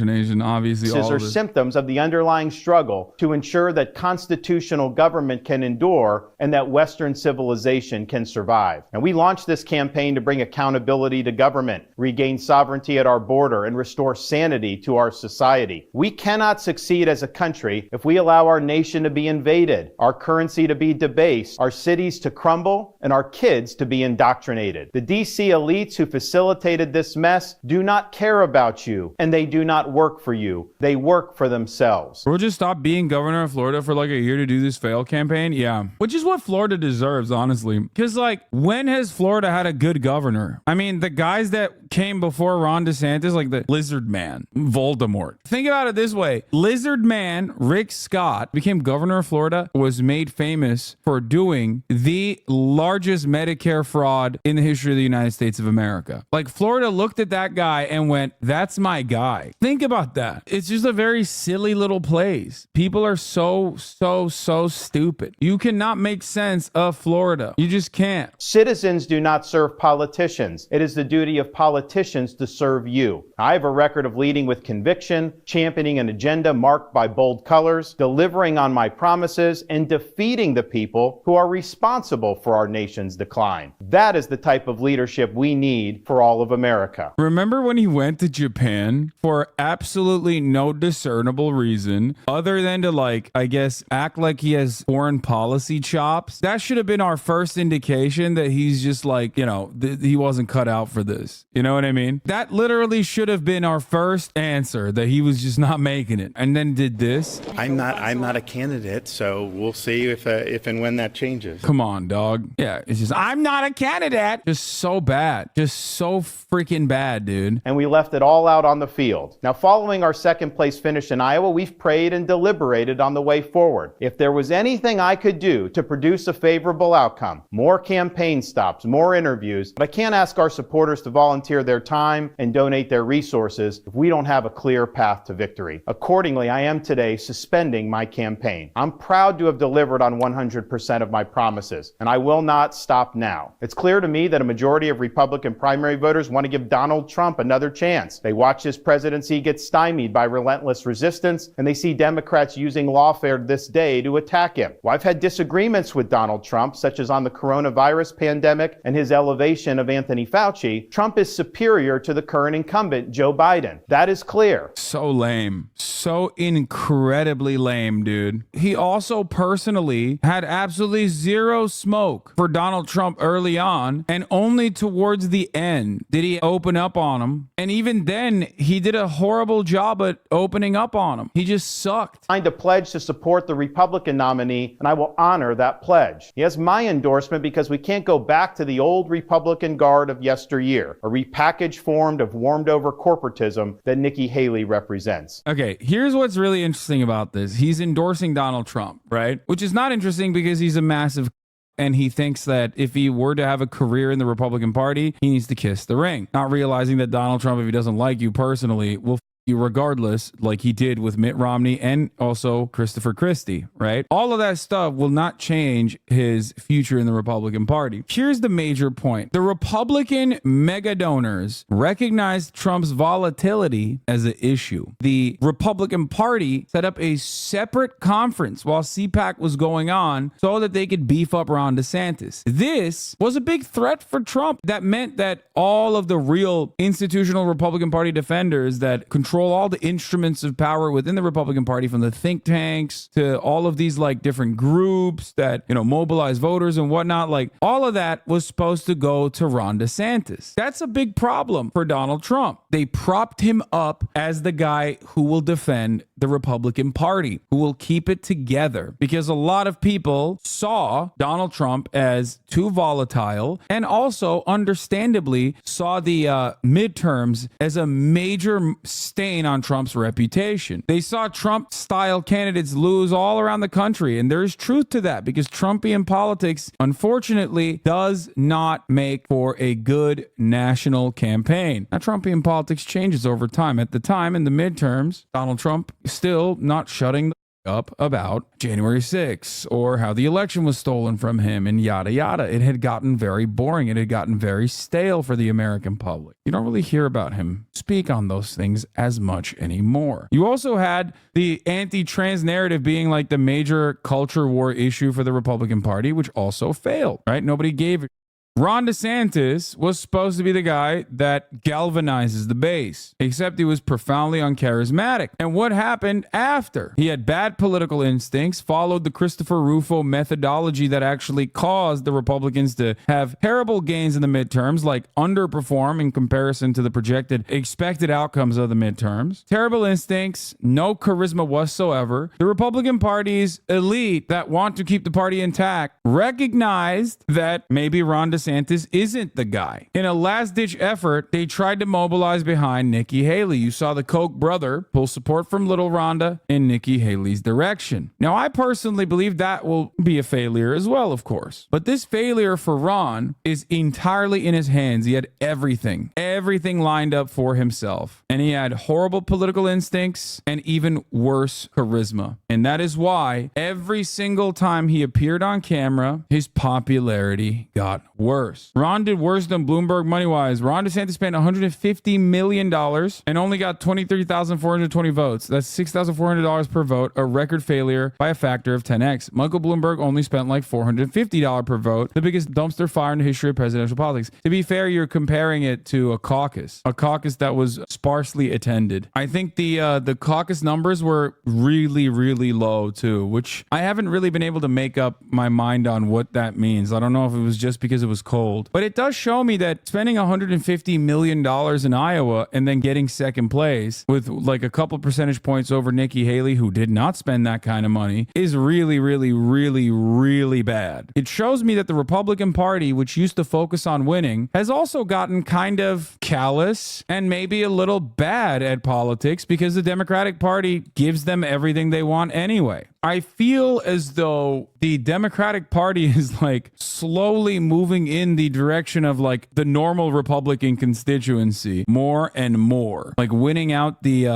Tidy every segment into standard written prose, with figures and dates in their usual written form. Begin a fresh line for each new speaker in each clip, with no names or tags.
Nation, obviously, all
are
of this.
symptoms of the underlying struggle to ensure that constitutional government can endure and that Western civilization can survive. And we launched this campaign to bring accountability to government, regain sovereignty at our border, and restore sanity to our society. We cannot succeed as a country if we allow our nation to be invaded, our currency to be debased, our cities to crumble, and our kids to be indoctrinated. The DC elites who facilitated this mess do not care about you, and they do not work for you. They work for themselves.
We'll just stop being governor of Florida for like a year to do this fail campaign. Yeah. Which is what Florida deserves, honestly. Because like, when has Florida had a good governor? I mean, the guys that came before Ron DeSantis, like the Lizard Man, Voldemort. Think about it this way. Lizard Man, Rick Scott, became governor of Florida, was made famous for doing the largest Medicare fraud in the history of the United States of America. Like, Florida looked at that guy and went, that's my guy. Think about that. It's just a very silly little place. People are so stupid. You cannot make sense of Florida. You just can't.
Citizens do not serve politicians. It is the duty of politicians to serve you. I have a record of leading with conviction, championing an agenda marked by bold colors, delivering on my promises, and defeating the people who are responsible for our nation's decline. That is the type of leadership we need for all of America.
Remember when he went to Japan for absolutely no discernible reason other than to, like, I guess, act like he has foreign policy chops? That should have been our first indication that he's just like, you know, he wasn't cut out for this. You know what I mean? That literally should have been our first answer, that he was just not making it. And then did this.
I'm not a candidate, so we'll see if and when that changes.
Come on, dog. Yeah, it's just, I'm not a candidate. Just so bad. Just so freaking bad, dude.
And we left it all out on the field. Now, following our second place finish in Iowa, we've prayed and deliberated on the way forward. If there was anything I could do to produce a favorable outcome, more campaign stops, more interviews, but I can't ask our supporters to volunteer their time and donate their resources if we don't have a clear path to victory. Accordingly, I am today suspending my campaign. I'm proud to have delivered on 100% of my promises, and I will not stop now. It's clear to me that a majority of Republican primary voters want to give Donald Trump another chance. They watch his presidency get stymied by relentless resistance, and they see Democrats using lawfare this day to attack him. Well, I've had disagreements with Donald Trump, such as on the coronavirus pandemic and his elevation of Anthony Fauci. Trump is superior to the current incumbent, Joe Biden. That is clear.
So lame. So incredibly lame, dude. He also personally had absolutely zero smoke for Donald Trump early on, and only towards the end did he open up on him. And even then, he did a horrible job at opening up on him. He just sucked.
Signed a pledge to support the Republican nominee, and I will honor that pledge. He has my endorsement because we can't go back to the old Republican guard of yesteryear, a repackaged form of warmed-over corporatism that Nikki Haley represents.
Okay, here's what's really interesting about this. He's endorsing Donald Trump, right? Which is not interesting because he's a massive and he thinks that if he were to have a career in the Republican Party, he needs to kiss the ring. Not realizing that Donald Trump, if he doesn't like you personally, will you regardless, like he did with Mitt Romney and also Christopher Christie, right? All of that stuff will not change his future in the Republican Party. Here's the major point. The Republican mega donors recognized Trump's volatility as an issue. The Republican Party set up a separate conference while CPAC was going on so that they could beef up Ron DeSantis. This was a big threat for Trump. That meant that all of the real institutional Republican Party defenders that control all the instruments of power within the Republican Party, from the think tanks to all of these like different groups that, you know, mobilize voters and whatnot, like all of that was supposed to go to Ron DeSantis. That's a big problem for Donald Trump. They propped him up as the guy who will defend the Republican Party, who will keep it together, because a lot of people saw Donald Trump as too volatile and also understandably saw the midterms as a major stain on Trump's reputation. They saw Trump-style candidates lose all around the country, and there is truth to that because Trumpian politics, unfortunately, does not make for a good national campaign. Now, Trumpian politics changes over time. At the time, in the midterms, Donald Trump still not shutting the up about January 6th or how the election was stolen from him and yada yada. It had gotten very boring. It had gotten very stale for the American public. You don't really hear about him speak on those things as much anymore. You also had the anti-trans narrative being like the major culture war issue for the Republican Party, which also failed, right? Nobody gave it. Ron DeSantis was supposed to be the guy that galvanizes the base, except he was profoundly uncharismatic. And what happened after? He had bad political instincts, followed the Christopher Rufo methodology that actually caused the Republicans to have terrible gains in the midterms, like underperform in comparison to the projected expected outcomes of the midterms. Terrible instincts, no charisma whatsoever. The Republican Party's elite that want to keep the party intact recognized that maybe Ron DeSantis isn't the guy. In a last-ditch effort, they tried to mobilize behind Nikki Haley. You saw the Koch brother pull support from Little Rhonda in Nikki Haley's direction. Now, I personally believe that will be a failure as well, of course. But this failure for Ron is entirely in his hands. He had everything lined up for himself. And he had horrible political instincts and even worse charisma. And that is why every single time he appeared on camera, his popularity got worse. Ron did worse than Bloomberg money-wise. Ron DeSantis spent $150 million and only got 23,420 votes. That's $6,400 per vote, a record failure by a factor of 10x. Michael Bloomberg only spent like $450 per vote, the biggest dumpster fire in the history of presidential politics. To be fair, you're comparing it to a caucus that was sparsely attended. I think the caucus numbers were really, really low too, which I haven't really been able to make up my mind on what that means. I don't know if it was just because it was cold, but it does show me that spending $150 million in Iowa and then getting second place with like a couple percentage points over Nikki Haley, who did not spend that kind of money, is really, really, really, really bad. It shows me that the Republican Party, which used to focus on winning, has also gotten kind of callous and maybe a little bad at politics because the Democratic Party gives them everything they want anyway. I feel as though the Democratic Party is like slowly moving in the direction of like the normal Republican constituency more and more, like winning out the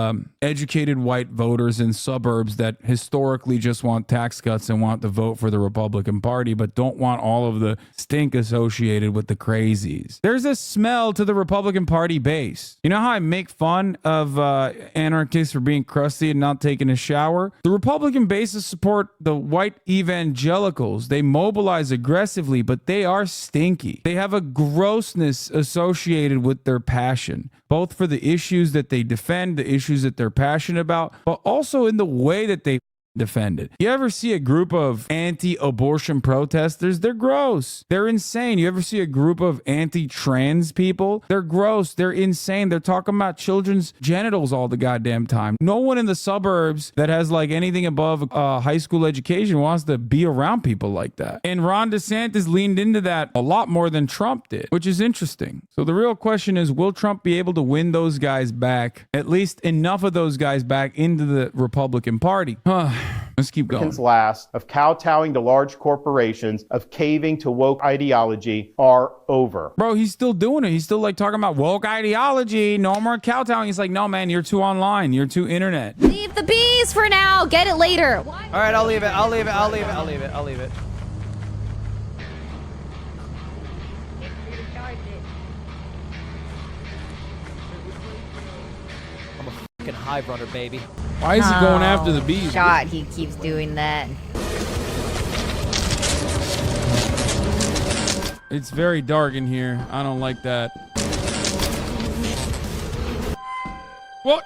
educated white voters in suburbs that historically just want tax cuts and want to vote for the Republican Party, but don't want all of the stink associated with the crazies. There's a smell to the Republican Party base. You know how I make fun of anarchists for being crusty and not taking a shower? The Republican base support the white evangelicals. They mobilize aggressively, but they are stinky. They have a grossness associated with their passion, both for the issues that they defend, the issues that they're passionate about, but also in the way that they defend it. You ever see a group of anti-abortion protesters? They're gross. They're insane. You ever see a group of anti-trans people? They're gross. They're insane. They're talking about children's genitals all the goddamn time. No one in the suburbs that has like anything above a high school education wants to be around people like that. And Ron DeSantis leaned into that a lot more than Trump did, which is interesting. So the real question is, will Trump be able to win those guys back, at least enough of those guys back into the Republican Party? Let's keep going.
Last of kowtowing to large corporations, of caving to woke ideology are over.
Bro, he's still doing it. He's still like talking about woke ideology, no more kowtowing. He's like, no, man, you're too online. You're too internet.
Leave the bees for now. Get it later.
All right, I'll leave it. I'll leave it. I'll leave it. I'll leave it. I'll leave it. I'm a fucking hive runner, baby.
Why is he going after the bees?
God, he keeps doing that.
It's very dark in here. I don't like that. What?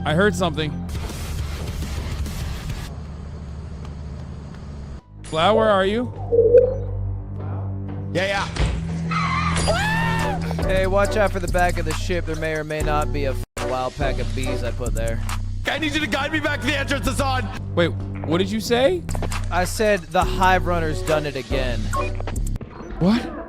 I heard something. Cloud, where are you?
Yeah.
Hey, watch out for the back of the ship. There may or may not be a wild pack of bees I put there.
I need you to guide me back to the entrance, Hassan.
Wait, what did you say?
I said the hive runner's done it again.
What?